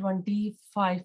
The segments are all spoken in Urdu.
25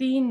3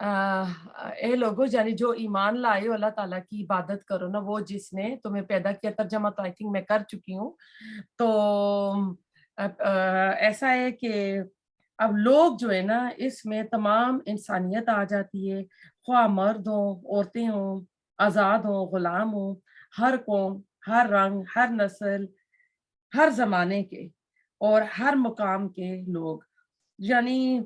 اے لوگو یعنی جو ایمان لائے ہو اللہ تعالیٰ کی عبادت کرو نا، وہ جس نے تمہیں پیدا کیا. ترجمہ تو آئی تھنک میں کر چکی ہوں. تو ایسا ہے کہ اب لوگ جو ہے نا اس میں تمام انسانیت آ جاتی ہے، خواہ مرد ہوں، عورتیں ہوں، آزاد ہوں، غلام ہوں، ہر قوم، ہر رنگ، ہر نسل، ہر زمانے کے اور ہر مقام کے لوگ، یعنی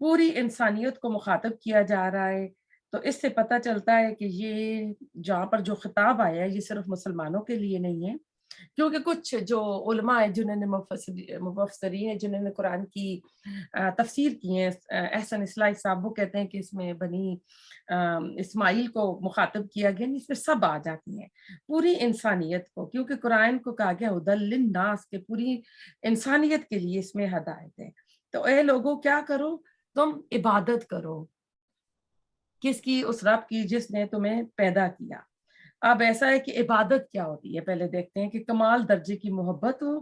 پوری انسانیت کو مخاطب کیا جا رہا ہے. تو اس سے پتہ چلتا ہے کہ یہ جہاں پر جو خطاب آیا ہے یہ صرف مسلمانوں کے لیے نہیں ہے، کیونکہ کچھ جو علماء ہیں جنہوں نے مفسرین ہیں جنہوں نے قرآن کی تفسیر کی ہیں، احسن اصلاحی صاحب وہ کہتے ہیں کہ اس میں بنی اسماعیل کو مخاطب کیا گیا، اس میں سب آ جاتی ہیں، پوری انسانیت کو، کیونکہ قرآن کو کہا گیا ہدی للناس کے پوری انسانیت کے لیے اس میں ہدایت ہے. تو اے لوگوں کیا کرو، تم عبادت کرو کس کی؟ اس رب کی جس نے تمہیں پیدا کیا. اب ایسا ہے کہ عبادت کیا ہوتی ہے، پہلے دیکھتے ہیں کہ کمال درجے کی محبت ہو،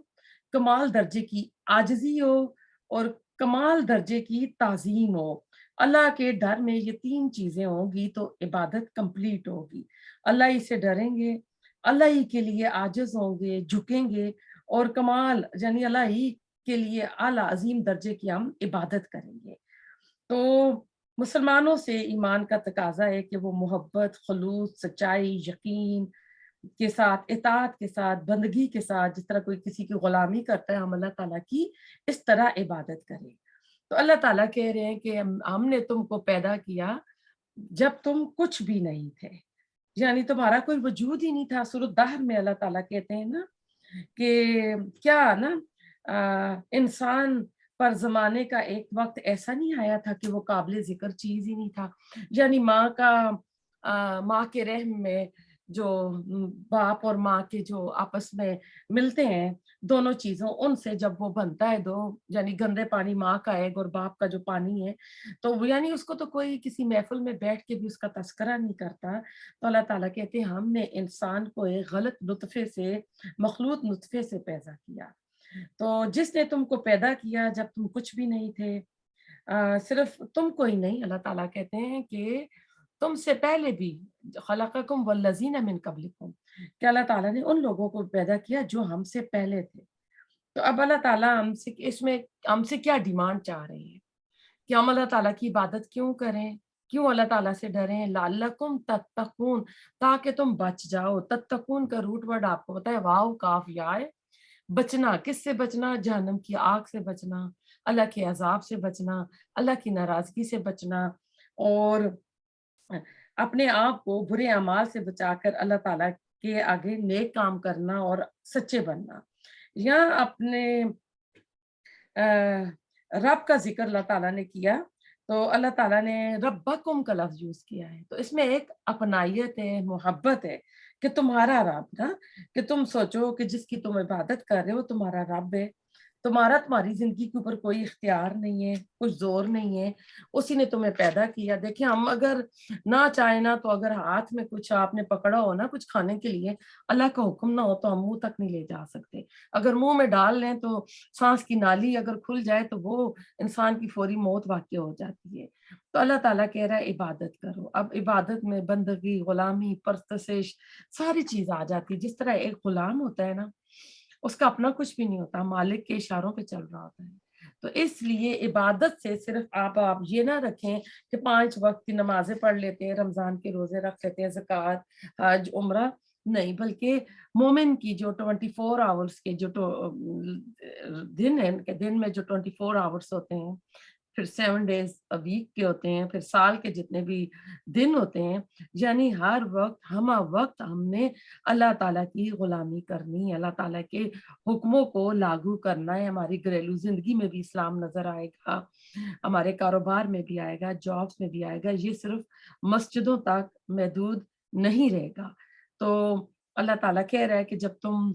کمال درجے کی عاجزی ہو، اور کمال درجے کی تعظیم ہو. اللہ کے ڈر میں یہ تین چیزیں ہوں گی تو عبادت کمپلیٹ ہوگی. اللہ ہی سے ڈریں گے، اللہ ہی کے لیے عاجز ہوں گے، جھکیں گے، اور کمال یعنی اللہ ہی کے لیے اعلیٰ عظیم درجے کی ہم عبادت کریں گے. تو مسلمانوں سے ایمان کا تقاضا ہے کہ وہ محبت، خلوص، سچائی، یقین کے ساتھ، اطاعت کے ساتھ، بندگی کے ساتھ، جس طرح کوئی کسی کی غلامی کرتا ہے ہم اللہ تعالیٰ کی اس طرح عبادت کریں. تو اللہ تعالیٰ کہہ رہے ہیں کہ ہم نے تم کو پیدا کیا جب تم کچھ بھی نہیں تھے، یعنی تمہارا کوئی وجود ہی نہیں تھا. سورۃ دہر میں اللہ تعالیٰ کہتے ہیں نا کہ کیا نا انسان پر زمانے کا ایک وقت ایسا نہیں آیا تھا کہ وہ قابل ذکر چیز ہی نہیں تھا. یعنی ماں کے رحم میں جو باپ اور ماں کے جو آپس میں ملتے ہیں دونوں چیزوں، ان سے جب وہ بنتا ہے دو، یعنی گندے پانی ماں کا ایگ اور باپ کا جو پانی ہے، تو یعنی اس کو تو کوئی کسی محفل میں بیٹھ کے بھی اس کا تذکرہ نہیں کرتا. تو اللہ تعالیٰ کہتے ہیں ہم نے انسان کو ایک غلط نطفے سے، مخلوط نطفے سے پیدا کیا. تو جس نے تم کو پیدا کیا جب تم کچھ بھی نہیں تھے، صرف تم کو ہی نہیں، اللہ تعالیٰ کہتے ہیں کہ تم سے پہلے بھی، خلقکم والذین من قبلکم، کہ اللہ تعالیٰ نے ان لوگوں کو پیدا کیا جو ہم سے پہلے تھے. تو اب اللہ تعالیٰ ہم سے اس میں ہم سے کیا ڈیمانڈ چاہ رہے ہیں کہ ہم اللہ تعالیٰ کی عبادت کیوں کریں، کیوں اللہ تعالیٰ سے ڈریں؟ لعلکم تتقون، تاکہ تم بچ جاؤ. تتقون کا روٹ ورڈ آپ کو پتا ہے، واو کاف یا ہے. بچنا کس سے بچنا؟ جہنم کی آگ سے بچنا، اللہ کے عذاب سے بچنا، اللہ کی ناراضگی سے بچنا، اور اپنے آپ کو برے اعمال سے بچا کر اللہ تعالیٰ کے آگے نیک کام کرنا اور سچے بننا. یا اپنے رب کا ذکر اللہ تعالیٰ نے کیا تو اللہ تعالیٰ نے ربکم کا لفظ یوز کیا ہے. تو اس میں ایک اپنائیت ہے، محبت ہے کہ تمہارا رب نا، کہ تم سوچو کہ جس کی تم عبادت کر رہے ہو تمہارا رب ہے، تمہاری زندگی کے اوپر کوئی اختیار نہیں ہے، کچھ زور نہیں ہے، اسی نے تمہیں پیدا کیا. دیکھیں ہم اگر نہ چاہیں نا تو اگر ہاتھ میں کچھ آپ نے پکڑا ہو نا کچھ کھانے کے لیے، اللہ کا حکم نہ ہو تو ہم منہ تک نہیں لے جا سکتے. اگر منہ میں ڈال لیں تو سانس کی نالی اگر کھل جائے تو وہ انسان کی فوری موت واقع ہو جاتی ہے. تو اللہ تعالیٰ کہہ رہا ہے عبادت کرو. اب عبادت میں بندگی، غلامی، پرستش، ساری چیز آ جاتی ہے. جس طرح ایک غلام ہوتا ہے نا، اس کا اپنا کچھ بھی نہیں ہوتا، مالک کے اشاروں پہ چل رہا ہوتا ہے. تو اس لیے عبادت سے صرف آپ یہ نہ رکھیں کہ 5 وقت کی نمازیں پڑھ لیتے ہیں، رمضان کے روزے رکھ لیتے ہیں، زکوٰۃ، حج، عمرہ، نہیں، بلکہ مومن کی جو 24 آورس کے جو دن ہے، ان کے دن میں جو 24 آورس ہوتے ہیں، پھر 7 ڈیز ویک کے ہوتے ہیں، پھر سال کے جتنے بھی دن ہوتے ہیں، یعنی ہر وقت ہمہ وقت ہم نے اللہ تعالیٰ کی غلامی کرنی ہے، اللہ تعالیٰ کے حکموں کو لاگو کرنا ہے. ہماری گھریلو زندگی میں بھی اسلام نظر آئے گا، ہمارے کاروبار میں بھی آئے گا، جابس میں بھی آئے گا. یہ صرف مسجدوں تک محدود نہیں رہے گا. تو اللہ تعالیٰ کہہ رہا ہے کہ جب تم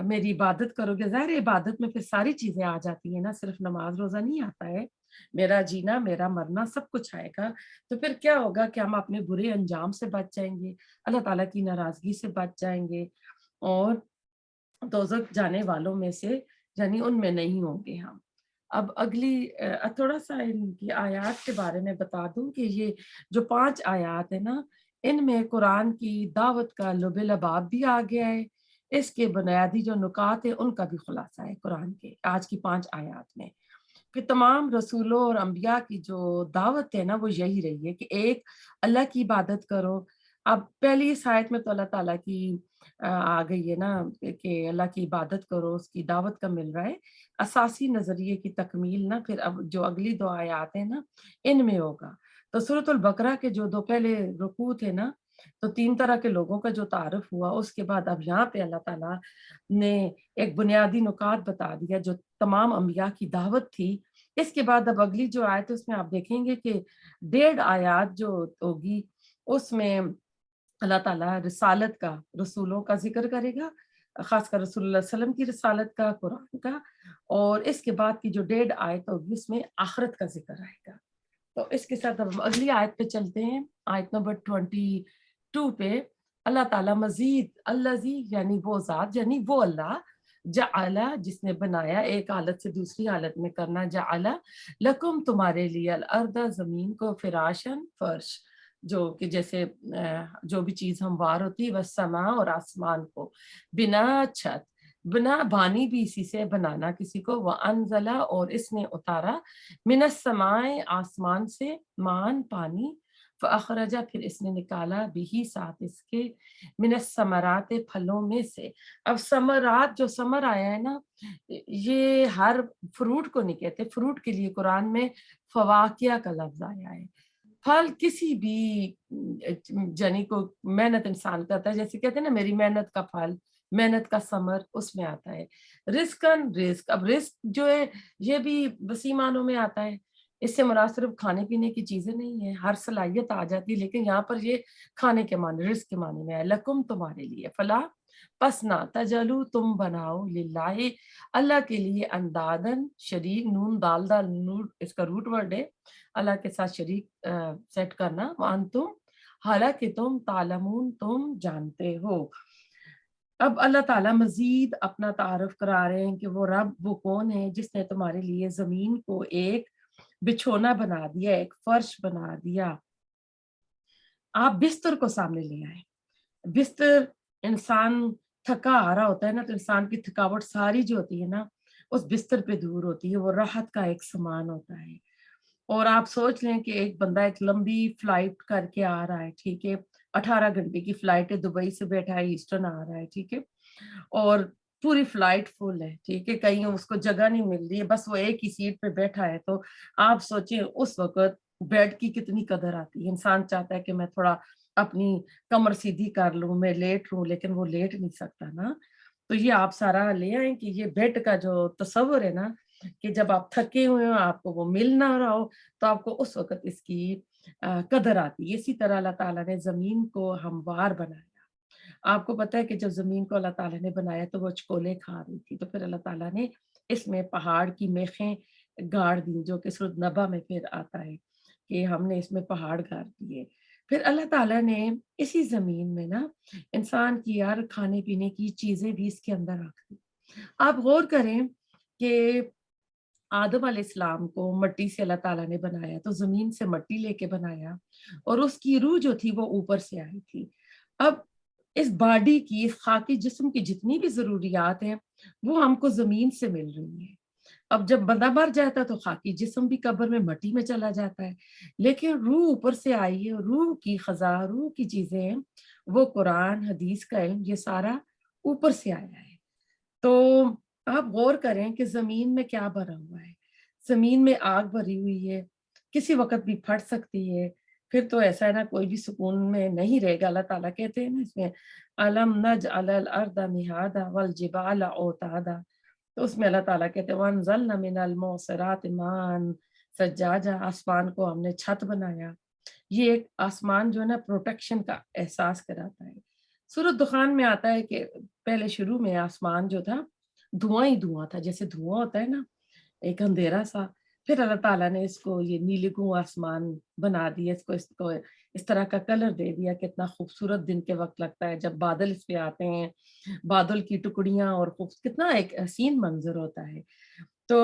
میری عبادت کرو گے، ظاہر عبادت میں پھر ساری چیزیں آ جاتی ہیں نا، صرف نماز روزہ نہیں آتا ہے، میرا جینا، میرا مرنا، سب کچھ آئے گا. تو پھر کیا ہوگا کہ ہم اپنے برے انجام سے بچ جائیں گے، اللہ تعالیٰ کی ناراضگی سے بچ جائیں گے، اور دوزخ جانے والوں میں سے یعنی ان میں نہیں ہوں گے ہم. اب اگلی تھوڑا سا ان کی آیات کے بارے میں بتا دوں کہ یہ جو 5 آیات ہیں نا، ان میں قرآن کی دعوت کا لب لباب بھی آ گیا ہے، اس کے بنیادی جو نکات ہیں ان کا بھی خلاصہ ہے قرآن کے آج کی 5 آیات میں، کہ تمام رسولوں اور انبیاء کی جو دعوت ہے نا وہ یہی رہی ہے کہ ایک اللہ کی عبادت کرو۔ اب پہلی اس آیت میں تو اللہ تعالیٰ کی آ گئی ہے نا کہ اللہ کی عبادت کرو، اس کی دعوت کا مل رہا ہے، اساسی نظریے کی تکمیل نا پھر اب جو اگلی 2 آیات ہیں نا ان میں ہوگا۔ تو سورۃ البقرہ کے جو 2 پہلے رکوع تھے نا، تو 3 طرح کے لوگوں کا جو تعارف ہوا، اس کے بعد اب یہاں پہ اللہ تعالیٰ نے ایک بنیادی نکات بتا دیا جو تمام انبیاء کی دعوت تھی۔ اس کے بعد اب اگلی جو آیت ہے اس میں آپ دیکھیں گے کہ 1.5 آیات جو ہوگی اس میں اللہ تعالیٰ رسالت کا، رسولوں کا ذکر کرے گا، خاص کر رسول اللہ صلی اللہ علیہ وسلم کی رسالت کا، قرآن کا، اور اس کے بعد کی جو 1.5 آیت ہوگی اس میں آخرت کا ذکر آئے گا۔ تو اس کے ساتھ اب ہم اگلی آیت پہ چلتے ہیں، آیت نمبر 22 پہ۔ اللہ تعالیٰ مزید الذی یعنی وہ ذات، یعنی وہ اللہ، جعل جس نے بنایا، ایک حالت سے دوسری حالت میں کرنا، جعل لکم تمہارے لیے، الارض زمین کو، فراشن فرش، جو کہ جیسے جو بھی چیز ہموار ہوتی ہے، والسماء اور آسمان کو، بنا چھت، بنا بانی بھی اسی سے بنانا کسی کو، وانزل اور اس نے اتارا، من السماء آسمان سے، مان پانی، فاخرج پھر اس نے نکالا، بھی ساتھ اس کے، من الثمرات پھلوں میں سے۔ اب ثمرات جو ثمر آیا ہے نا، یہ ہر فروٹ کو نہیں کہتے، فروٹ کے لیے قرآن میں فواکیہ کا لفظ آیا ہے۔ پھل کسی بھی جنی کو محنت انسان کرتا ہے، جیسے کہتے ہیں نا میری محنت کا پھل، محنت کا ثمر اس میں آتا ہے۔ رزقن رزق، اب رزق جو ہے یہ بھی وسیع معنوں میں آتا ہے، اس سے مراد صرف کھانے پینے کی چیزیں نہیں ہیں، ہر صلاحیت آ جاتی ہے، لیکن یہاں پر یہ کھانے کے معنی، رزق کے معنی میں ہے، لکم تمہارے لیے، فلا پس نہ تجلو تم بناؤ، للہ اللہ کے لیے، اندادن شریک، نون دال دال نور اس کا روٹ ورڈ ہے، اللہ کے ساتھ شریک سیٹ کرنا، وانتم حالانکہ تم تعلمون تم جانتے ہو۔ اب اللہ تعالیٰ مزید اپنا تعارف کرا رہے ہیں کہ وہ رب، وہ کون ہے جس نے تمہارے لیے زمین کو ایک بچھونا بنا دیا، ایک فرش بنا دیا۔ آپ بستر کو سامنے لے آئے، بستر انسان تھکا آ رہا ہوتا ہے نا، تو انسان کی تھکاوٹ ساری جو ہوتی ہے نا اس بستر پہ دور ہوتی ہے، وہ راحت کا ایک سامان ہوتا ہے۔ اور آپ سوچ لیں کہ ایک بندہ ایک لمبی فلائٹ کر کے آ رہا ہے، ٹھیک ہے، 18 گھنٹے کی فلائٹ ہے، دبئی سے بیٹھا ہے، ایسٹرن آ رہا ہے، ٹھیک ہے، اور پوری فلائٹ فل ہے، ٹھیک ہے، کہیں اس کو جگہ نہیں مل رہی ہے، بس وہ ایک ہی سیٹ پہ بیٹھا ہے، تو آپ سوچیں اس وقت بیڈ کی کتنی قدر آتی ہے۔ انسان چاہتا ہے کہ میں تھوڑا اپنی کمر سیدھی کر لوں، میں لیٹ لوں، لیکن وہ لیٹ نہیں سکتا نا۔ تو یہ آپ سارا لے آئیں کہ یہ بیڈ کا جو تصور ہے نا، کہ جب آپ تھکے ہوئے ہو، آپ کو وہ مل نہ رہا ہو، تو آپ کو اس وقت اس کی قدر آتی ہے۔ اسی طرح اللہ تعالیٰ نے زمین کو ہموار بنایا۔ آپ کو پتہ ہے کہ جب زمین کو اللہ تعالیٰ نے بنایا تو وہ چکولے کھا رہی تھی، تو پھر اللہ تعالیٰ نے اس میں پہاڑ کی میخیں گاڑ دی، جو کہ سورۃ نبا میں پھر آتا ہے کہ ہم نے اس میں پہاڑ گاڑ دیے۔ پھر اللہ تعالیٰ نے اسی زمین میں نا انسان کی ہر کھانے پینے کی چیزیں بھی اس کے اندر رکھ دی۔ آپ غور کریں کہ آدم علیہ السلام کو مٹی سے اللہ تعالیٰ نے بنایا، تو زمین سے مٹی لے کے بنایا، اور اس کی روح جو تھی وہ اوپر سے آئی تھی۔ اب اس باڈی کی، اس خاکی جسم کی جتنی بھی ضروریات ہیں وہ ہم کو زمین سے مل رہی ہیں۔ اب جب بندہ مر جاتا ہے تو خاکی جسم بھی قبر میں مٹی میں چلا جاتا ہے، لیکن روح اوپر سے آئی ہے، روح کی خزاں، روح کی چیزیں ہیں، وہ قرآن حدیث کا علم، یہ سارا اوپر سے آیا ہے۔ تو آپ غور کریں کہ زمین میں کیا بھرا ہوا ہے، زمین میں آگ بھری ہوئی ہے، کسی وقت بھی پھٹ سکتی ہے، پھر تو ایسا ہے نا کوئی بھی سکون میں نہیں رہے گا۔ اللہ تعالیٰ کہتے ہیں نا اس میں علم نجعل الارض مہادا والجبال اوتادا، تو اس میں اللہ تعالیٰ کہتے ہیں وانزلنا من المعصرات ماء ثجاجا، آسمان کو ہم نے چھت بنایا۔ یہ ایک آسمان جو ہے نا پروٹیکشن کا احساس کراتا ہے۔ سورۃ دخان میں آتا ہے کہ پہلے شروع میں آسمان جو تھا دھواں ہی دھواں تھا، جیسے دھواں ہوتا ہے نا ایک اندھیرا سا، پھر اللہ تعالیٰ نے اس کو یہ نیلگوں آسمان بنا دیا، اس کو اس طرح کا کلر دے دیا، کتنا خوبصورت دن کے وقت لگتا ہے جب بادل اس پہ آتے ہیں، بادل کی ٹکڑیاں، اور کتنا ایک حسین منظر ہوتا ہے۔ تو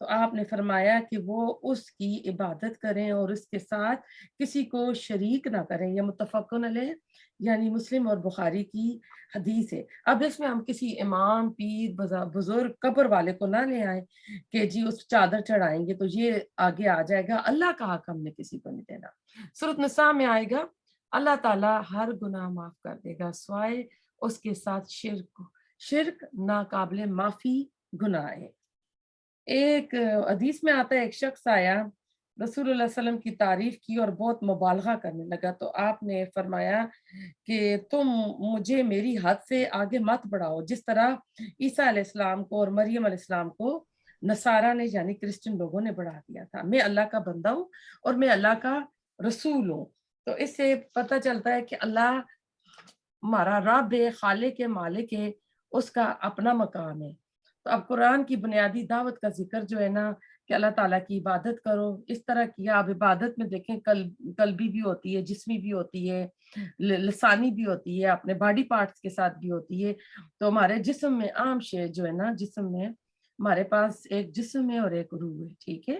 تو آپ نے فرمایا کہ وہ اس کی عبادت کریں اور اس کے ساتھ کسی کو شریک نہ کریں. یہ متفقن علیہ یعنی مسلم اور بخاری کی حدیث ہے. اب اس میں ہم کسی امام پیر بزرگ قبر والے کو نہ لے آئیں کہ جی اس چادر چڑھائیں گے تو یہ آگے آ جائے گا. اللہ کا حق ہم نے کسی کو نہیں دینا. سورۃ نساء میں آئے گا اللہ تعالیٰ ہر گناہ معاف کر دے گا سوائے اس کے ساتھ شرک ناقابل معافی گناہ ہے. ایک حدیث میں آتا ہے ایک شخص آیا رسول اللہ علیہ وسلم کی تعریف کی اور بہت مبالغہ کرنے لگا. تو آپ نے فرمایا کہ تم مجھے میری حد سے آگے مت بڑھاؤ جس طرح عیسیٰ علیہ السلام کو اور مریم علیہ السلام کو نصارہ نے یعنی کرسچن لوگوں نے بڑھا دیا تھا. میں اللہ کا بندہ ہوں اور میں اللہ کا رسول ہوں. تو اس سے پتہ چلتا ہے کہ اللہ ہمارا رب ہے، خالق ہے، مالک ہے، اس کا اپنا مقام ہے. تو اب قرآن کی بنیادی دعوت کا ذکر جو ہے نا کہ اللہ تعالیٰ کی عبادت کرو اس طرح کیا. اب عبادت میں دیکھیں قلبی بھی ہوتی ہے، جسمی بھی ہوتی ہے، لسانی بھی ہوتی ہے، اپنے باڈی پارٹس کے ساتھ بھی ہوتی ہے. تو ہمارے جسم میں عام شے جو ہے نا جسم میں ہمارے پاس ایک جسم ہے اور ایک روح ہے. ٹھیک ہے،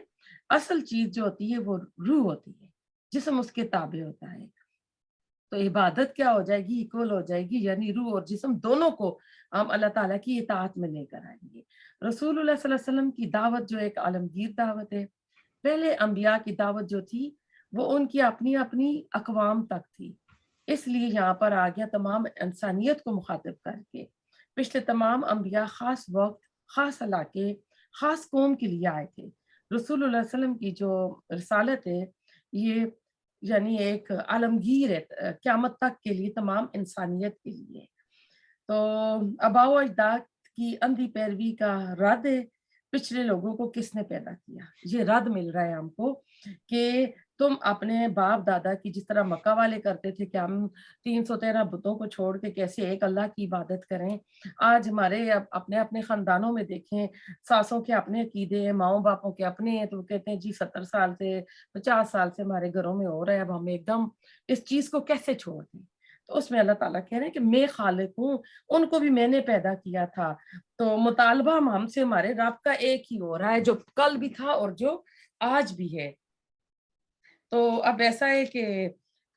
اصل چیز جو ہوتی ہے وہ روح ہوتی ہے، جسم اس کے تابع ہوتا ہے. تو عبادت کیا ہو جائے گی؟ ایکول ہو جائے گی، یعنی روح اور جسم دونوں کو ہم اللہ تعالیٰ کی اطاعت میں لے کر آئیں گے. رسول اللہ صلی اللہ علیہ وسلم کی دعوت جو ایک عالمگیر دعوت ہے. پہلے انبیاء کی دعوت جو تھی وہ ان کی اپنی اپنی اقوام تک تھی، اس لیے یہاں پر آ گیا تمام انسانیت کو مخاطب کر کے. پچھلے تمام انبیاء خاص وقت، خاص علاقے، خاص قوم کے لیے آئے تھے. رسول اللہ علیہ وسلم کی جو رسالت ہے یہ یعنی ایک عالمگیر ہے قیامت تک کے لیے، تمام انسانیت کے لیے. تو آباء و اجداد کی اندھی پیروی کا رد ہے. پچھلے لوگوں کو کس نے پیدا کیا؟ یہ رد مل رہا ہے ہم کو کہ تم اپنے باپ دادا کی جس طرح مکہ والے کرتے تھے کہ ہم 313 بتوں کو چھوڑ کے کیسے ایک اللہ کی عبادت کریں. آج ہمارے اپنے اپنے خاندانوں میں دیکھیں ساسوں کے اپنے عقیدے ہیں، ماؤں باپوں کے اپنے ہیں. تو وہ کہتے ہیں جی 70 سال سے 50 سال سے ہمارے گھروں میں ہو رہا ہے، اب ہم ایک دم اس چیز کو کیسے چھوڑ دیں؟ تو اس میں اللہ تعالیٰ کہہ رہے ہیں کہ میں خالق ہوں، ان کو بھی میں نے پیدا کیا تھا. تو مطالبہ ہم سے ہمارے رب کا ایک ہی ہو رہا ہے جو کل بھی تھا اور جو آج بھی ہے. تو اب ایسا ہے کہ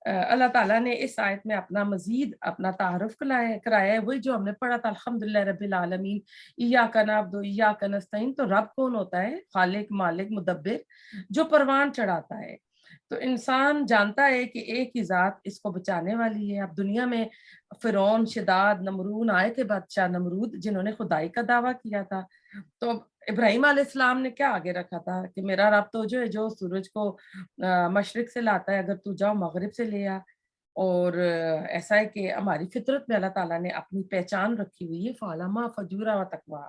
اللہ تعالیٰ نے اس آیت میں اپنا مزید اپنا تعارف کرایا ہے، وہی جو ہم نے پڑھا تھا الحمدللہ رب العالمین ایاک نعبد و ایاک نستعین. تو رب کون ہوتا ہے؟ خالق، مالک، مدبر، جو پروان چڑھاتا ہے. تو انسان جانتا ہے کہ ایک ہی ذات اس کو بچانے والی ہے. اب دنیا میں فرعون، شداد، نمرود آئے تھے، بادشاہ نمرود جنہوں نے خدائی کا دعویٰ کیا تھا. تو ابراہیم علیہ السلام نے کیا آگے رکھا تھا کہ میرا رب تو جو ہے جو سورج کو مشرق سے لاتا ہے، اگر تو جاؤ مغرب سے لے آ. اور ایسا ہے کہ ہماری فطرت میں اللہ تعالیٰ نے اپنی پہچان رکھی ہوئی ہے، فعلما فجورا و تقوا.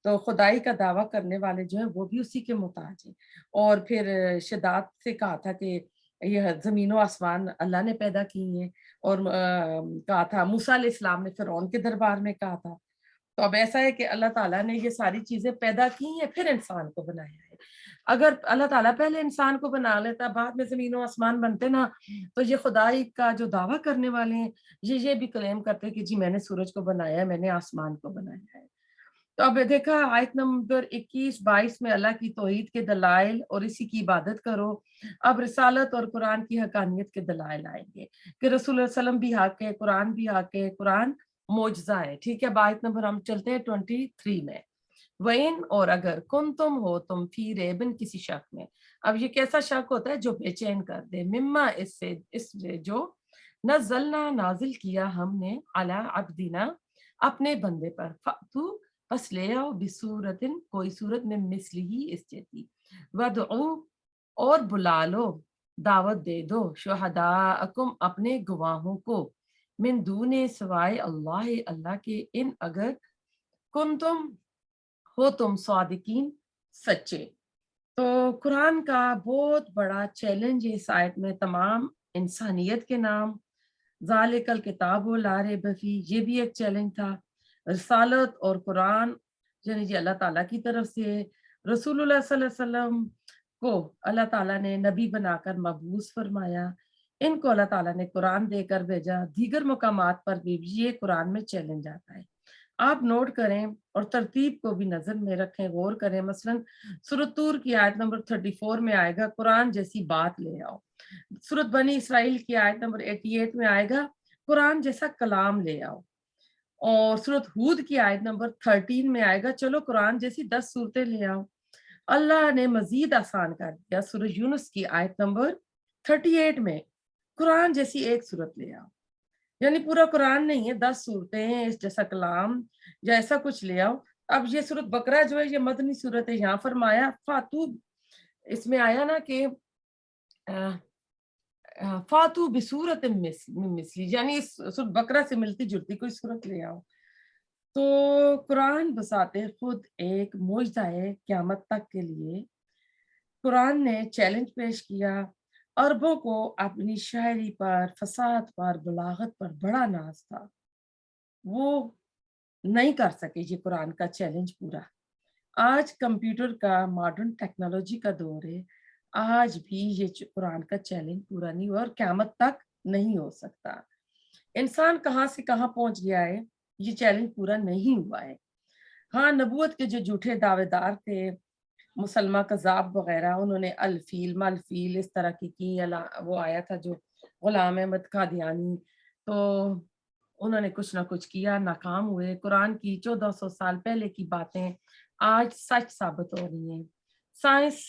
تو خدائی کا دعویٰ کرنے والے جو ہیں وہ بھی اسی کے محتاج ہیں. اور پھر شداد سے کہا تھا کہ یہ زمین و آسمان اللہ نے پیدا کی ہیں. اور کہا تھا موسیٰ علیہ السلام نے فرعون کے دربار میں کہا تھا. تو اب ایسا ہے کہ اللہ تعالیٰ نے یہ ساری چیزیں پیدا کی ہیں پھر انسان کو بنایا ہے. اگر اللہ تعالیٰ پہلے انسان کو بنا لیتا بعد میں زمین و آسمان بنتے نا، تو یہ خدائی کا جو دعویٰ کرنے والے ہیں یہ بھی کلیم کرتے کہ جی میں نے سورج کو بنایا ہے، میں نے آسمان کو بنایا ہے. تو اب دیکھا آیت نمبر 21-22 میں اللہ کی توحید کے دلائل اور اسی کی عبادت کرو. اب رسالت اور قرآن کی حقانیت کے دلائل آئیں گے کہ رسول اللہ علیہ وسلم بھی حق ہے، قرآن بھی حق ہے، قرآن معجزہ ہے. ٹھیک ہے، آیت نمبر ہم چلتے ہیں 23 میں. وَإِن اور اگر کن تم ہو تم فی ریبن کسی شک میں. اب یہ کیسا شک ہوتا ہے جو بے چین کر دے، مما اس سے جو نزلنا نازل کیا ہم نے علی عبدنا اپنے بندے پر، فَأْتُوا پس لے آؤ بصورتن کوئی صورت میں مثلی ہی اس جیسی، وَدْعُوا اور بلا لو، دعوت دے دو، شہداءکم اپنے گواہوں کو، من دون سوائے اللہ اللہ کے، ان اگر کنتم ہو تم صادقین سچے. تو قرآن کا بہت بڑا چیلنج ہے اس آیت میں تمام انسانیت کے نام. ذالک الکتاب لا ریب فیہ یہ بھی ایک چیلنج تھا. رسالت اور قرآن یعنی یہ اللہ تعالیٰ کی طرف سے. رسول اللہ صلی اللہ علیہ وسلم کو اللہ تعالیٰ نے نبی بنا کر مبعوث فرمایا، ان کو اللہ تعالیٰ نے قرآن دے کر بھیجا. دیگر مقامات پر بھی یہ قرآن میں چیلنج آتا ہے. آپ نوٹ کریں اور ترتیب کو بھی نظر میں رکھیں، غور کریں۔ مثلاً سورۃ طور کی آیت نمبر 34 میں آئے گا قرآن جیسی بات لے آؤ، سورۃ بنی اسرائیل کی آیت نمبر 88 میں آئے گا قرآن جیسا کلام لے آؤ، اور سورۃ ہود کی آیت نمبر 13 میں آئے گا چلو قرآن جیسی 10 صورتیں لے آؤ۔ اللہ نے مزید آسان کر دیا، سورہ یونس کی آیت نمبر 38 میں قرآن جیسی ایک صورت لے آؤ، یعنی پورا قرآن نہیں ہے، 10 صورتیں اس جیسا کلام یا ایسا کچھ لے آؤ۔ اب یہ سورۃ بقرہ جو ہے یہ مدنی صورت ہے، یہاں فرمایا فاتو، اس میں آیا نا کہ فاتو بصورت مثلی، یعنی اس سورۃ بقرہ سے ملتی جلتی کوئی صورت لے آؤ۔ تو قرآن بساتے خود ایک معجزہ ہے قیامت تک کے لیے۔ قرآن نے چیلنج پیش کیا، عربوں کو اپنی شاعری پر، فصاحت پر، بلاغت پر بڑا ناز تھا، وہ نہیں کر سکے یہ قرآن کا چیلنج پورا۔ آج کمپیوٹر کا، ماڈرن ٹیکنالوجی کا دور ہے، آج بھی یہ قرآن کا چیلنج پورا نہیں ہوا اور قیامت تک نہیں ہو سکتا۔ انسان کہاں سے کہاں پہنچ گیا ہے، یہ چیلنج پورا نہیں ہوا ہے۔ ہاں، نبوت کے جو جھوٹے دعوے دار تھے، مسلمہ کذاب وغیرہ، انہوں نے الفیل مالفیل اس طرح کی وہ آیا تھا جو غلام احمد قادیانی، تو انہوں نے کچھ نہ کچھ کیا، ناکام ہوئے۔ قرآن کی 1400 سال پہلے کی باتیں آج سچ ثابت ہو رہی ہیں۔ سائنس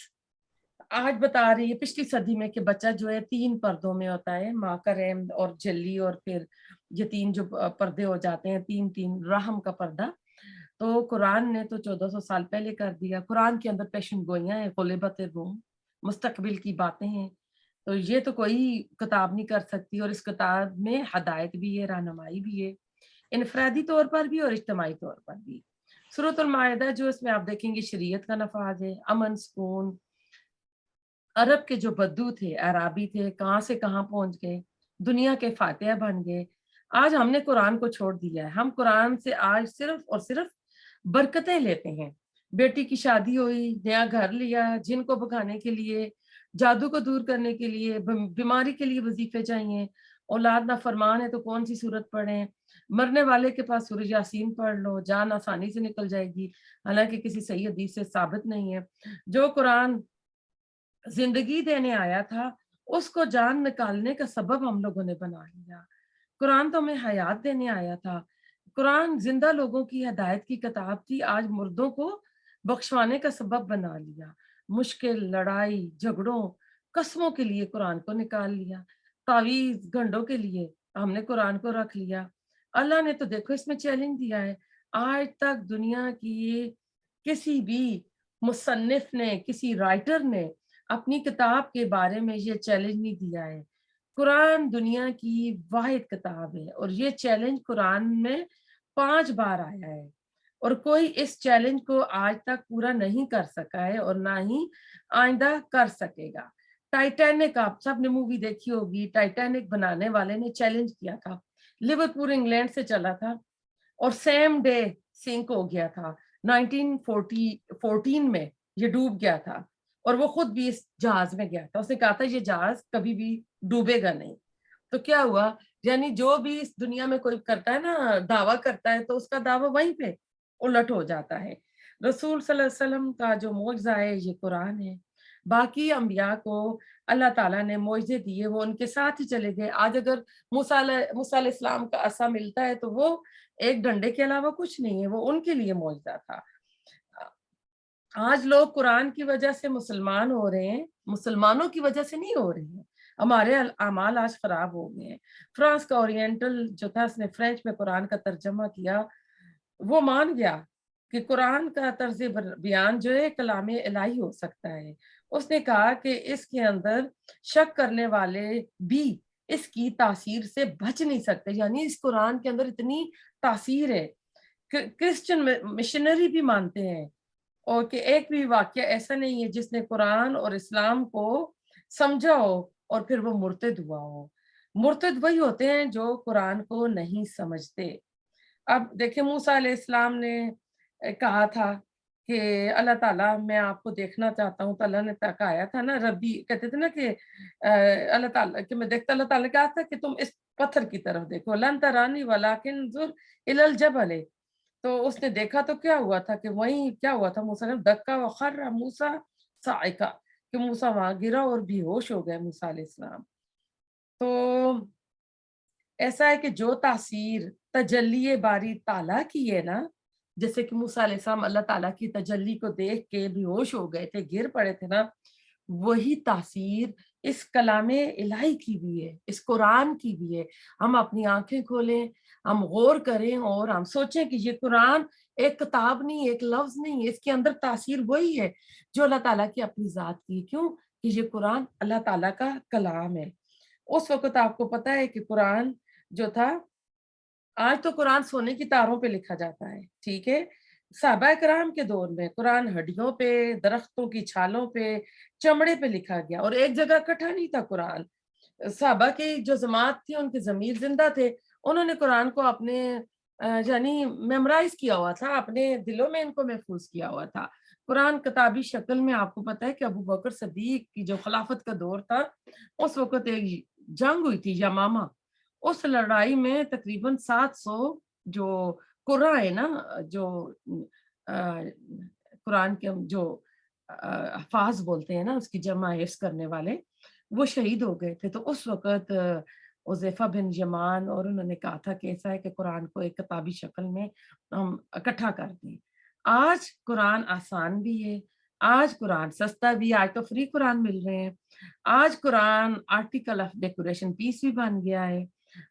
آج بتا رہی ہے پچھلی صدی میں کہ بچہ جو ہے 3 پردوں میں ہوتا ہے، ماں کا رحم اور جلی، اور پھر یہ 3 جو پردے ہو جاتے ہیں، 3 رحم کا پردہ۔ تو قرآن نے تو 1400 سال پہلے کر دیا۔ قرآن کے اندر پیشن گوئیاں ہیں، غلبت روم، مستقبل کی باتیں ہیں، تو یہ تو کوئی کتاب نہیں کر سکتی، اور اس کتاب میں ہدایت بھی ہے، رہنمائی بھی ہے، انفرادی طور پر بھی اور اجتماعی طور پر بھی۔ سورۃ المائدہ جو اس میں آپ دیکھیں گے شریعت کا نفاذ ہے، امن سکون۔ عرب کے جو بدو تھے، عرابی تھے، کہاں سے کہاں پہنچ گئے، دنیا کے فاتح بن گئے۔ آج ہم نے قرآن کو چھوڑ دیا ہے، ہم قرآن سے آج صرف اور صرف برکتیں لیتے ہیں۔ بیٹی کی شادی ہوئی، نیا گھر لیا، جن کو بھگانے کے لیے، جادو کو دور کرنے کے لیے، بیماری کے لیے وظیفے چاہیے، اولاد نافرمان ہے تو کون سی صورت پڑھیں، مرنے والے کے پاس سورہ یاسین پڑھ لو، جان آسانی سے نکل جائے گی، حالانکہ کسی صحیح حدیث سے ثابت نہیں ہے۔ جو قرآن زندگی دینے آیا تھا اس کو جان نکالنے کا سبب ہم لوگوں نے بنا لیا۔ قرآن تو ہمیں حیات دینے آیا تھا، قرآن زندہ لوگوں کی ہدایت کی کتاب تھی، آج مردوں کو بخشوانے کا سبب بنا لیا۔ مشکل، لڑائی، جھگڑوں، قسموں کے لیے قرآن کو نکال لیا، تعویذ گھنڈوں کے لیے ہم نے قرآن کو رکھ لیا۔ اللہ نے تو دیکھو اس میں چیلنج دیا ہے، آج تک دنیا کی کسی بھی مصنف نے، کسی رائٹر نے اپنی کتاب کے بارے میں یہ چیلنج نہیں دیا ہے۔ قرآن دنیا کی واحد کتاب ہے، اور یہ چیلنج قرآن میں 5 بار آیا ہے، اور کوئی اس چیلنج کو آج تک پورا نہیں کر سکا ہے اور نہ ہی آئندہ کر سکے گا۔ ٹائٹینک آپ سب نے مووی دیکھی ہوگی، ٹائٹینک بنانے والے نے چیلنج کیا تھا، لیورپول انگلینڈ سے چلا تھا اور سیم ڈے سنک ہو گیا تھا، 1914 میں یہ ڈوب گیا تھا، اور وہ خود بھی اس جہاز میں گیا تھا، اس نے کہا تھا یہ جہاز کبھی بھی ڈوبے گا نہیں۔ تو کیا ہوا، یعنی جو بھی اس دنیا میں کوئی کرتا ہے نا، دعویٰ کرتا ہے، تو اس کا دعویٰ وہیں پہ الٹ ہو جاتا ہے۔ رسول صلی اللہ علیہ وسلم کا جو معجزہ ہے یہ قرآن ہے۔ باقی انبیاء کو اللہ تعالیٰ نے معجزے دیے، وہ ان کے ساتھ ہی چلے گئے۔ آج اگر موسیٰ علیہ السلام کا عصا ملتا ہے تو وہ ایک ڈنڈے کے علاوہ کچھ نہیں ہے، وہ ان کے لیے معجزہ تھا۔ آج لوگ قرآن کی وجہ سے مسلمان ہو رہے ہیں، مسلمانوں کی وجہ سے نہیں ہو رہے ہیں، ہمارے اعمال آج خراب ہو گئے ہیں۔ فرانس کا اورینٹل جو تھا، اس نے فرینچ میں قرآن کا ترجمہ کیا، وہ مان گیا کہ قرآن کا طرز بیان جو ہے کلام الہی ہو سکتا ہے۔ اس نے کہا کہ اس کے اندر شک کرنے والے بھی اس کی تاثیر سے بچ نہیں سکتے، یعنی اس قرآن کے اندر اتنی تاثیر ہے۔ کرسچن مشنری بھی مانتے ہیں، اور کہ ایک بھی واقعہ ایسا نہیں ہے جس نے قرآن اور اسلام کو سمجھا ہو اور پھر وہ مرتد ہوا ہو۔ مرتد وہی ہوتے ہیں جو قرآن کو نہیں سمجھتے۔ اب دیکھیں موسیٰ علیہ السلام نے کہا تھا کہ اللہ تعالیٰ میں آپ کو دیکھنا چاہتا ہوں، تو اللہ نے کہا تھا نا، ربی کہتے تھے نا کہ اللہ تعالیٰ کہ میں دیکھتا، اللہ تعالیٰ نے کہا تھا کہ تم اس پتھر کی طرف دیکھو، لن ترانی ولکن انظر الی الجبل، تو اس نے دیکھا تو کیا ہوا تھا کہ وہیں کیا ہوا تھا، موسیٰ نے دکا وخر موسیٰ صاعقہ، کہ موسیٰ وہاں گرا اور بے ہوش ہو گئے موسیٰ علیہ السلام۔ تو ایسا ہے کہ جو تاثیر تجلی باری تعالیٰ کی ہے نا، جیسے کہ موسیٰ علیہ السلام اللہ تعالیٰ کی تجلی کو دیکھ کے بے ہوش ہو گئے تھے، گر پڑے تھے نا، وہی تاثیر اس کلام الہی کی بھی ہے، اس قرآن کی بھی ہے۔ ہم اپنی آنکھیں کھولیں، ہم غور کریں اور ہم سوچیں کہ یہ قرآن ایک کتاب نہیں، ایک لفظ نہیں، اس کے اندر تاثیر وہی ہے جو اللہ تعالیٰ کی اپنی ذات کی ہے۔ کیوں کہ یہ قرآن اللہ تعالیٰ کا کلام ہے۔ اس وقت آپ کو پتہ ہے کہ قرآن جو تھا، آج تو قرآن سونے کی تاروں پہ لکھا جاتا ہے، ٹھیک ہے، صحابہ کرام کے دور میں قرآن ہڈیوں پہ، درختوں کی چھالوں پہ، چمڑے پہ لکھا گیا اور ایک جگہ اکٹھا نہیں تھا قرآن۔ صحابہ کی جو جماعت تھی، ان کے ضمیر زندہ تھے، انہوں نے قرآن کو اپنے یعنی میمورائز کیا ہوا تھا، اپنے دلوں میں ان کو محفوظ کیا ہوا تھا۔ قرآن کتابی شکل میں آپ کو پتہ ہے کہ ابو بکر صدیق کی جو خلافت کا دور تھا، اس وقت ایک جنگ ہوئی تھی یمامہ، اس لڑائی میں تقریباً 700 جو قرآن ہے نا، جو قرآن کے جو حفاظ بولتے ہیں نا، اس کی جمع حفظ کرنے والے، وہ شہید ہو گئے تھے۔ تو اس وقت حذیفہ بن یمان اور انہوں نے کہا تھا کہ ایسا ہے کہ قرآن کو ایک کتابی شکل میں ہم اکٹھا کر دیں۔ آج قرآن آسان بھی ہے، آج قرآن سستا بھی ہے، آج تو فری قرآن مل رہے ہیں، آج قرآن آرٹیکل آف ڈیکوریشن پیس بھی بن گیا ہے،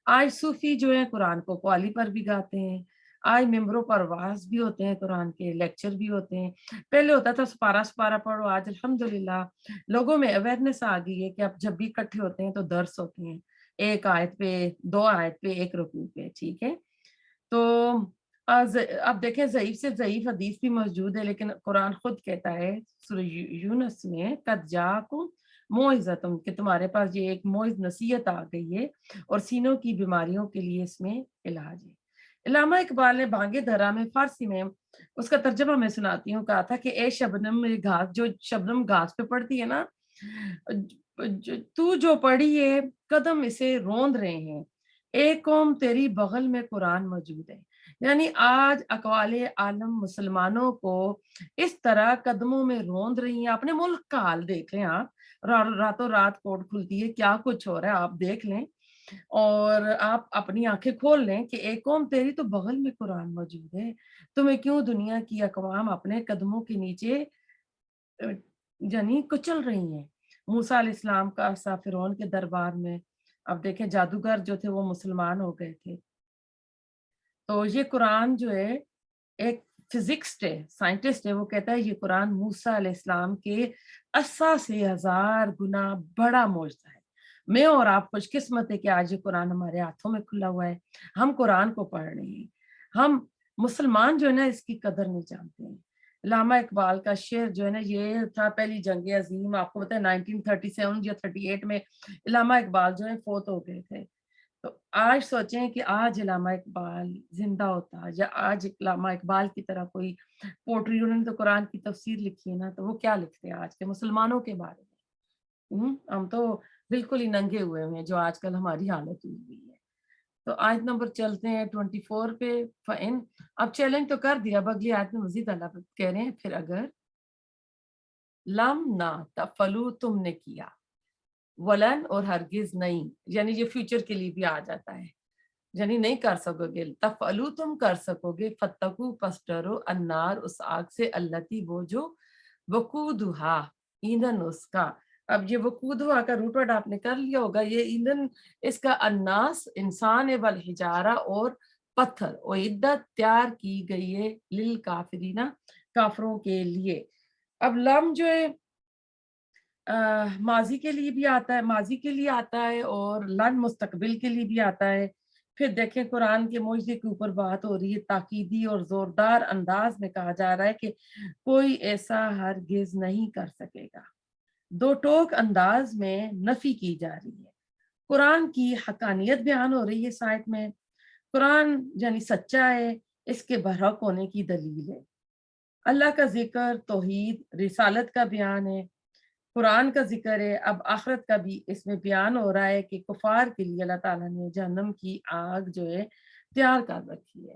آج صوفی جو ہے قرآن کو قوالی پر بھی گاتے ہیں، آج ممبروں پر واعظ بھی ہوتے ہیں، قرآن کے لیکچر بھی ہوتے ہیں۔ پہلے ہوتا تھا سپارہ سپارہ پڑھو، آج الحمدللہ لوگوں میں اویئرنیس آ گئی ہے کہ اب جب بھی اکٹھے ہوتے ہیں تو درس ہوتے ہیں، ایک آیت پہ، 2 آیت پہ، ایک رکوع پہ، ٹھیک ہے۔ تو اب دیکھیں ضعیف سے ضعیف حدیث بھی موجود ہے، لیکن قرآن خود کہتا ہے سورہ یونس میں قد جاءکم موعظۃ، کہ تمہارے پاس یہ ایک موعظ نصیحت آ گئی ہے اور سینوں کی بیماریوں کے لیے اس میں علاج ہے۔ علامہ اقبال نے بانگ درا میں فارسی میں اس کا ترجمہ میں سناتی ہوں، کہا تھا کہ اے شبنم گھاس، جو شبنم گھاس پہ پڑتی ہے نا، تو جو پڑھی ہے قدم اسے روند رہے ہیں، ایک قوم تیری بغل میں قرآن موجود ہے۔ یعنی آج اقوال عالم مسلمانوں کو اس طرح قدموں میں روند رہی ہیں۔ اپنے ملک کا حال دیکھ لیں آپ، راتوں رات کوٹ کھلتی ہے، کیا کچھ ہو رہا ہے آپ دیکھ لیں، اور آپ اپنی آنکھیں کھول لیں کہ ایک قوم تیری تو بغل میں قرآن موجود ہے، تمہیں کیوں دنیا کی اقوام اپنے قدموں کے نیچے یعنی کچل رہی ہیں۔ موسیٰ علیہ السلام کا عصا فرعون کے دربار میں، اب دیکھیں جادوگر جو تھے وہ مسلمان ہو گئے تھے۔ تو یہ قرآن جو ہے، ایک فزکسٹ ہے، سائنٹسٹ ہے، وہ کہتا ہے یہ قرآن موسیٰ علیہ السلام کے عصا سے 1000 گنا بڑا معجزہ ہے۔ میں اور آپ خوش قسمت ہے کہ آج یہ قرآن ہمارے ہاتھوں میں کھلا ہوا ہے، ہم قرآن کو پڑھ رہے ہیں۔ ہم مسلمان جو ہے نا اس کی قدر نہیں جانتے ہیں۔ علامہ اقبال کا شعر جو ہے نا، یہ تھا پہلی جنگ عظیم، آپ کو پتہ ہے 1937 یا 38 میں علامہ اقبال جو ہے فوت ہو گئے تھے۔ تو آج سوچیں کہ آج علامہ اقبال زندہ ہوتا، یا آج علامہ اقبال کی طرح کوئی پوٹری، انہوں نے تو قرآن کی تفسیر لکھی ہے نا، تو وہ کیا لکھتے ہیں آج کے مسلمانوں کے بارے میں؟ ہم تو بالکل ہی ننگے ہوئے ہیں جو آج کل ہماری حالت ہوئی ہے۔ تو آیت نمبر چلتے ہیں 24 پہ، فَإِن، اب چیلنج تو کر دیا، اب اگلی آیت میں مزید اللہ کہہ رہے ہیں پھر اگر لم نہ تفلو، تم نے کیا، ولن اور ہرگز نہیں، یعنی یہ فیوچر کے لیے بھی آ جاتا ہے، یعنی نہیں کر سکو گے، تفعلو تم کر سکو گے، فتقو پس ڈرو، النار اس آگ سے، اللتی وہ جو، وقودھا ایندھن اس کا۔ اب یہ وقودھا کا روٹ ورڈ آپ نے کر لیا ہوگا، یہ ایندھن اس کا الناس انسان والحجارہ اور پتھر، اعدت تیار کی گئی ہے، للکافرین کافروں کے لیے۔ اب لم جو ہے ماضی کے لیے بھی آتا ہے، ماضی کے لیے آتا ہے، اور لن مستقبل کے لیے بھی آتا ہے۔ پھر دیکھیں قرآن کے معجزے کے اوپر بات ہو رہی ہے، تاکیدی اور زوردار انداز میں کہا جا رہا ہے کہ کوئی ایسا ہرگز نہیں کر سکے گا۔ دو ٹوک انداز میں نفی کی جا رہی ہے، قرآن کی حقانیت بیان ہو رہی ہے سائٹ میں، قرآن یعنی سچا ہے، اس کے برحق ہونے کی دلیل ہے، اللہ کا ذکر، توحید، رسالت کا بیان ہے، قرآن کا ذکر ہے، اب آخرت کا بھی اس میں بیان ہو رہا ہے کہ کفار کے لیے اللہ تعالیٰ نے جہنم کی آگ جو ہے تیار کر رکھی ہے۔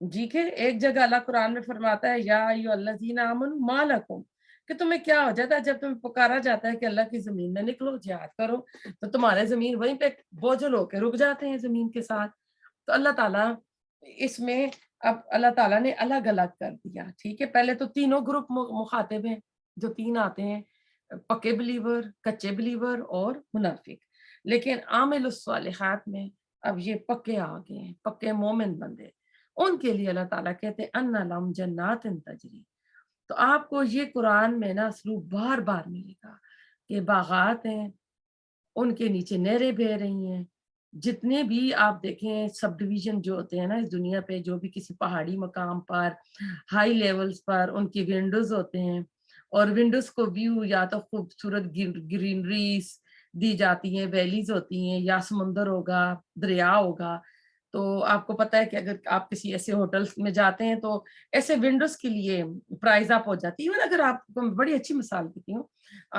ٹھیک ہے، ایک جگہ اللہ قرآن میں فرماتا ہے یا ایھاالذین آمنوا ما لکم، کہ تمہیں کیا ہو جاتا ہے جب تمہیں پکارا جاتا ہے کہ اللہ کی زمین میں نکلو جہاد کرو، تو تمہارے زمین وہیں پہ بوجھل ہو کے رک جاتے ہیں زمین کے ساتھ۔ تو اللہ تعالیٰ اس میں اب اللہ تعالیٰ نے الگ الگ کر دیا، ٹھیک ہے۔ پہلے تو تینوں گروپ مخاطب ہیں، جو تین آتے ہیں، پکے بلیور، کچے بلیور اور منافق۔ لیکن عامل الصالحات میں اب یہ پکے آ گئے ہیں، پکے مومن بندے، ان کے لیے اللہ تعالیٰ کہتے ہیں ان لہم جنات تجری۔ تو آپ کو یہ قرآن میں نا اسلوب بار بار ملے گا کہ باغات ہیں، ان کے نیچے نہریں بہہ رہی ہیں۔ جتنے بھی آپ دیکھیں سب ڈویژن جو ہوتے ہیں نا اس دنیا پہ، جو بھی کسی پہاڑی مقام پر ہائی لیولز پر ان کی ونڈوز ہوتے ہیں، اور ونڈوز کو ویو یا تو خوبصورت گرینریز دی جاتی ہیں، ویلیز ہوتی ہیں، یا سمندر ہوگا، دریا ہوگا۔ تو آپ کو پتہ ہے کہ اگر آپ کسی ایسے ہوٹلس میں جاتے ہیں تو ایسے ونڈوز کے لیے پرائز اپ ہو جاتی ہے۔ اگر آپ کو بڑی اچھی مثال دیتی ہوں،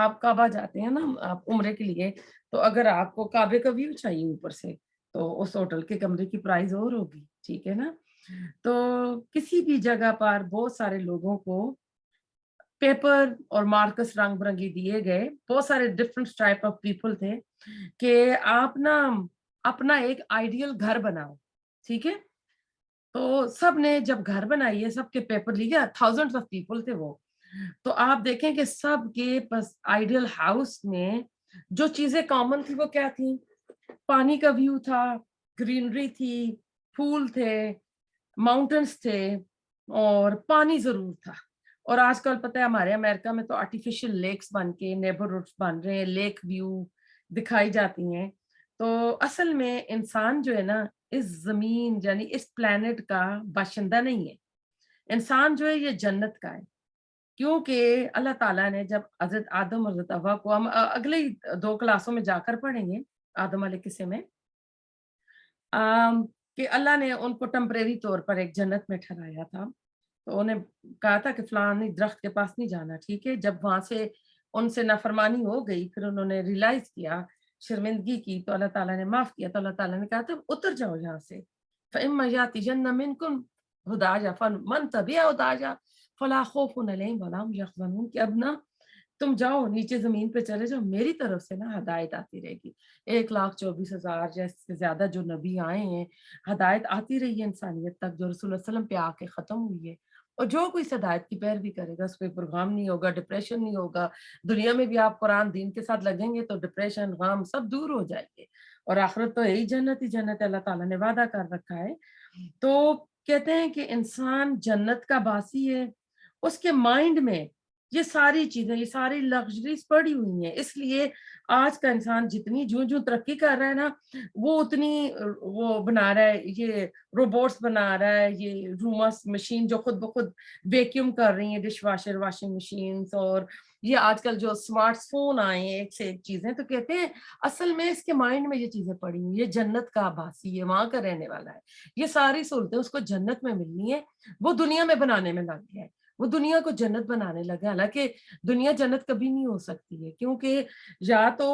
آپ کعبہ جاتے ہیں نا آپ عمرے کے لیے، تو اگر آپ کو کعبے کا ویو چاہیے اوپر سے، تو اس ہوٹل کے کمرے کی پرائز اور ہوگی، ٹھیک ہے نا۔ تو کسی بھی جگہ پر بہت سارے لوگوں کو پیپر اور مارکس رنگ برنگی دیے گئے، بہت سارے ڈفرنٹ ٹائپ آف پیپل تھے کہ آپ نا اپنا ایک آئیڈیل گھر بناؤ، ٹھیک ہے۔ تو سب نے جب گھر بنائی ہے، سب کے پیپر لیے گیا، تھاؤزینڈ آف پیپل تھے وہ، تو آپ دیکھیں کہ سب کے پاس آئیڈیل ہاؤس میں جو چیزیں کامن تھی وہ کیا تھی؟ پانی کا ویو تھا، گرینری تھی، پھول تھے، ماؤنٹنس تھے، اور پانی ضرور تھا۔ اور آج کل پتہ ہے ہمارے امریکہ میں تو آرٹیفیشل لیکس بن کے نیبرہڈس بن رہے ہیں، لیک ویو دکھائی جاتی ہیں۔ تو اصل میں انسان جو ہے نا اس زمین یعنی اس پلانٹ کا باشندہ نہیں ہے، انسان جو ہے یہ جنت کا ہے۔ کیونکہ اللہ تعالیٰ نے جب حضرت آدم اور حضرت حوا کو، ہم اگلے 2 کلاسوں میں جا کر پڑھیں گے آدم علیہ السلام میں، کہ اللہ نے ان کو ٹمپریری طور پر ایک جنت میں ٹھہرایا تھا، تو انہیں کہا تھا کہ فلاں درخت کے پاس نہیں جانا، ٹھیک ہے۔ جب وہاں سے ان سے نافرمانی ہو گئی، پھر انہوں نے ریلائز کیا، شرمندگی کی، تو اللہ تعالیٰ نے معاف کیا، تو اللہ تعالیٰ نے کہا تھا اتر جاؤ یہاں سے، فَإِمَّا يَأْتِيَنَّ مِنْكُمْ هُدًى فَمَنْ تَبِعَ هُدَايَ فَلَا خَوْفٌ عَلَيْهِمْ وَلَا هُمْ يَحْزَنُونَ، کہ اب نا تم جاؤ نیچے زمین پہ چلے جاؤ، میری طرف سے نا ہدایت آتی رہے گی۔ 1,24,000 جیسے سے زیادہ جو نبی آئے ہیں، ہدایت آتی رہی ہے انسانیت تک، جو رسول اللہ علیہ وسلم پہ آ کے ختم ہوئی ہے۔ اور جو کوئی اس ہدایت کی پیروی کرے گا، اس پہ پروگرام نہیں ہوگا، ڈپریشن نہیں ہوگا، دنیا میں بھی آپ قرآن دین کے ساتھ لگیں گے تو ڈپریشن غم سب دور ہو جائیں گے، اور آخرت تو یہی جنت ہی جنت اللہ تعالیٰ نے وعدہ کر رکھا ہے۔ تو کہتے ہیں کہ انسان جنت کا باسی ہے، اس کے مائنڈ میں یہ ساری چیزیں، یہ ساری لگژریز پڑی ہوئی ہیں۔ اس لیے آج کا انسان جتنی جو ترقی کر رہا ہے نا، وہ اتنی وہ بنا رہا ہے، یہ روبوٹس بنا رہا ہے، یہ رومس مشین جو خود بخود ویکیوم کر رہی ہیں، ڈش واشر، واشنگ مشینز، اور یہ آج کل جو اسمارٹ فون آئے ہیں ایک سے ایک چیزیں، تو کہتے ہیں اصل میں اس کے مائنڈ میں یہ چیزیں پڑی ہوئی، یہ جنت کا باسی ہے، وہاں کا رہنے والا ہے، یہ ساری سہولتیں اس کو جنت میں ملنی ہے، وہ دنیا میں بنانے میں لگ گیا ہے، وہ دنیا کو جنت بنانے لگا۔ حالانکہ دنیا جنت کبھی نہیں ہو سکتی ہے، کیونکہ یا تو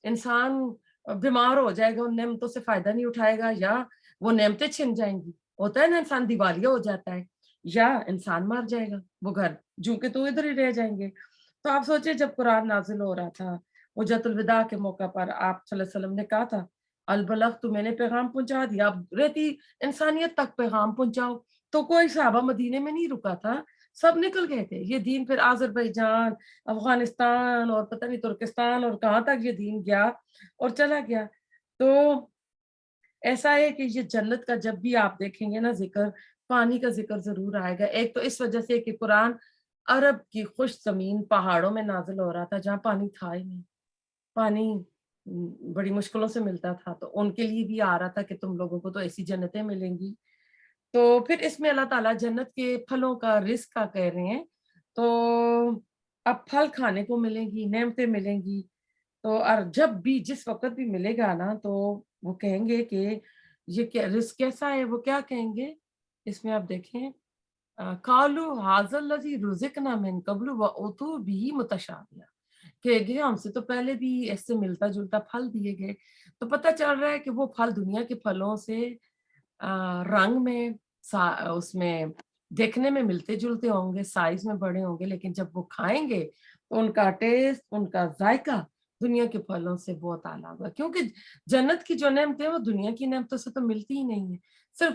انسان بیمار ہو جائے گا، ان نعمتوں سے فائدہ نہیں اٹھائے گا، یا وہ نعمتیں چھن جائیں گی، ہوتا ہے نا انسان دیوالیہ ہو جاتا ہے، یا انسان مر جائے گا، وہ گھر جو کہ تو ادھر ہی رہ جائیں گے۔ تو آپ سوچیں جب قرآن نازل ہو رہا تھا، حجۃ الوداع کے موقع پر آپ صلی اللہ علیہ وسلم نے کہا تھا البلغ، تو میں نے پیغام پہنچا دیا، اب رہتی انسانیت تک پیغام پہنچاؤ۔ تو کوئی صحابہ مدینے میں نہیں رکا تھا، سب نکل گئے تھے۔ یہ دین پھر آذربائیجان، افغانستان اور پتہ نہیں ترکستان اور کہاں تک یہ دین گیا اور چلا گیا۔ تو ایسا ہے کہ یہ جنت کا جب بھی آپ دیکھیں گے نا ذکر، پانی کا ذکر ضرور آئے گا۔ ایک تو اس وجہ سے کہ قرآن عرب کی خشک زمین پہاڑوں میں نازل ہو رہا تھا، جہاں پانی تھا ہی نہیں، پانی بڑی مشکلوں سے ملتا تھا، تو ان کے لیے بھی آ رہا تھا کہ تم لوگوں کو تو ایسی جنتیں ملیں گی۔ تو پھر اس میں اللہ تعالیٰ جنت کے پھلوں کا رزق کا کہہ رہے ہیں، تو اب پھل کھانے کو ملیں گی، نعمتیں ملیں گی، تو اور جب بھی جس وقت بھی ملے گا نا، تو وہ کہیں گے کہ یہ کیا رزق کیسا ہے، وہ کیا کہیں گے اس میں آپ دیکھیں، قالوا ھذا الذی رزقنا من قبل واتوا به متشابہا، کہ گئے ہم سے تو پہلے بھی ایسے ملتا جلتا پھل دیے گئے۔ تو پتہ چل رہا ہے کہ وہ پھل دنیا کے پھلوں سے رنگ میں، اس میں دیکھنے میں ملتے جلتے ہوں گے، سائز میں بڑے ہوں گے، لیکن جب وہ کھائیں گے تو ان کا ٹیسٹ، ان کا ذائقہ دنیا کے پھلوں سے بہت اعلیٰ ہوگا، کیونکہ جنت کی جو نعمتیں وہ دنیا کی نعمتوں سے تو ملتی ہی نہیں ہیں۔ صرف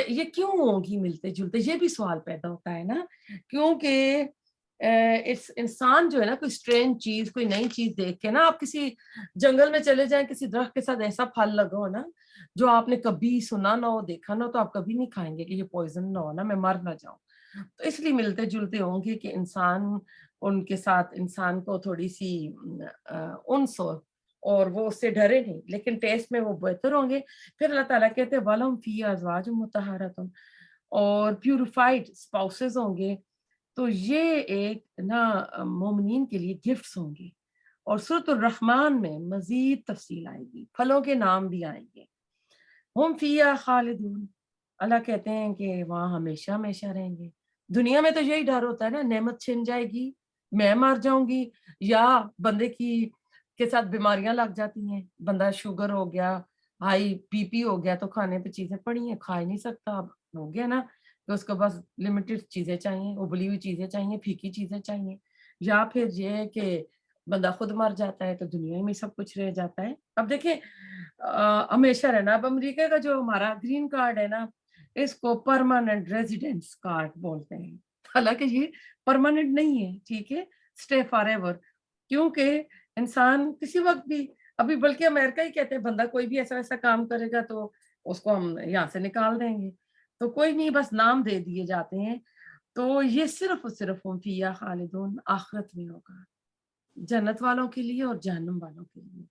یہ کیوں ہوں گی ملتے جلتے، یہ بھی سوال پیدا ہوتا ہے نا، کیونکہ انسان جو ہے نا، کوئی اسٹرینج چیز، کوئی نئی چیز دیکھ کے نا، آپ کسی جنگل میں چلے جائیں، کسی درخت کے ساتھ ایسا پھل لگا ہو نا جو آپ نے کبھی سنا نہ ہو، دیکھا نہ ہو، تو آپ کبھی نہیں کھائیں گے کہ یہ پوائزن نہ ہو نا، میں مر نہ جاؤں۔ تو اس لیے ملتے جلتے ہوں گے کہ انسان ان کے ساتھ، انسان کو تھوڑی سی انس ہو اور وہ اس سے ڈرے نہیں، لیکن ٹیسٹ میں وہ بہتر ہوں گے۔ پھر اللہ تعالیٰ کہتے ہیں وَلَهُمْ فِيهَا أَزْوَاجٌ مُطَهَّرَةٌ، اور پیوریفائڈ اسپاؤسز ہوں گے۔ تو یہ ایک نا مومنین کے لیے گفٹس ہوں گے، اور سورۃ الرحمن میں مزید تفصیل آئے گی، پھلوں کے نام بھی آئیں گے۔ ہم فیہا خالدون، اللہ کہتے ہیں کہ وہاں ہمیشہ ہمیشہ رہیں گے۔ دنیا میں تو یہی ڈر ہوتا ہے نا، نعمت چھن جائے گی، میں مر جاؤں گی، یا بندے کے ساتھ بیماریاں لگ جاتی ہیں، بندہ شوگر ہو گیا، ہائی بی پی ہو گیا، تو کھانے پہ چیزیں پڑی ہیں، کھا ہی نہیں سکتا، اب ہو گیا نا کہ اس کو بس لمیٹڈ چیزیں چاہیے، ابلی ہوئی چیزیں چاہیے، پھیکی چیزیں چاہیے، یا پھر یہ ہے کہ بندہ خود مر جاتا ہے تو دنیا میں سب کچھ رہ جاتا ہے۔ اب دیکھیں ہمیشہ رہنا، اب امریکہ کا جو ہمارا گرین کارڈ ہے نا، اس کو پرماننٹ ریزیڈنس کارڈ بولتے ہیں، حالانکہ یہ پرماننٹ نہیں ہے، ٹھیک ہے، اسٹے فار ایور، کیونکہ انسان کسی وقت بھی، ابھی بلکہ امریکہ ہی کہتے ہیں بندہ کوئی بھی ایسا ایسا کام کرے گا تو اس کو ہم یہاں سے نکال دیں گے، تو کوئی نہیں، بس نام دے دیے جاتے ہیں۔ تو یہ صرف اور صرف ہم فیہا خالدون آخرت میں ہوگا، جنت والوں کے لیے اور جہنم والوں کے لیے۔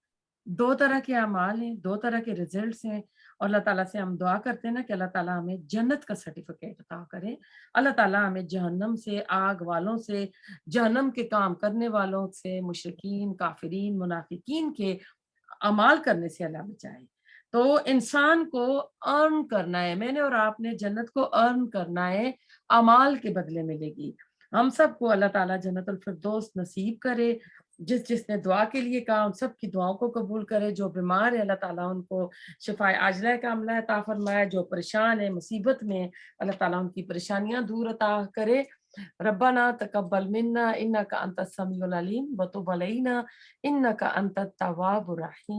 دو طرح کے اعمال ہیں، دو طرح کے ریزلٹس ہیں، اور اللہ تعالیٰ سے ہم دعا کرتے ہیں نا کہ اللہ تعالیٰ ہمیں جنت کا سرٹیفکیٹ عطا کرے، اللہ تعالیٰ ہمیں جہنم سے، آگ والوں سے، جہنم کے کام کرنے والوں سے، مشرکین، کافرین، منافقین کے اعمال کرنے سے اللہ بچائے۔ تو انسان کو ارن کرنا ہے، میں نے اور آپ نے جنت کو ارن کرنا ہے، اعمال کے بدلے ملے گی۔ ہم سب کو اللہ تعالیٰ جنت الفردوس نصیب کرے، جس نے دعا کے لیے کہا ان سب کی دعاؤں کو قبول کرے، جو بیمار ہے اللہ تعالیٰ ان کو شفائے عاجلہ کاملہ عطا فرمائے، جو پریشان ہے مصیبت میں اللہ تعالیٰ ان کی پریشانیاں دور عطا کرے۔ ربنا تقبل منا انک انت السمیع العلیم وتب علینا انک انت التواب الرحیم۔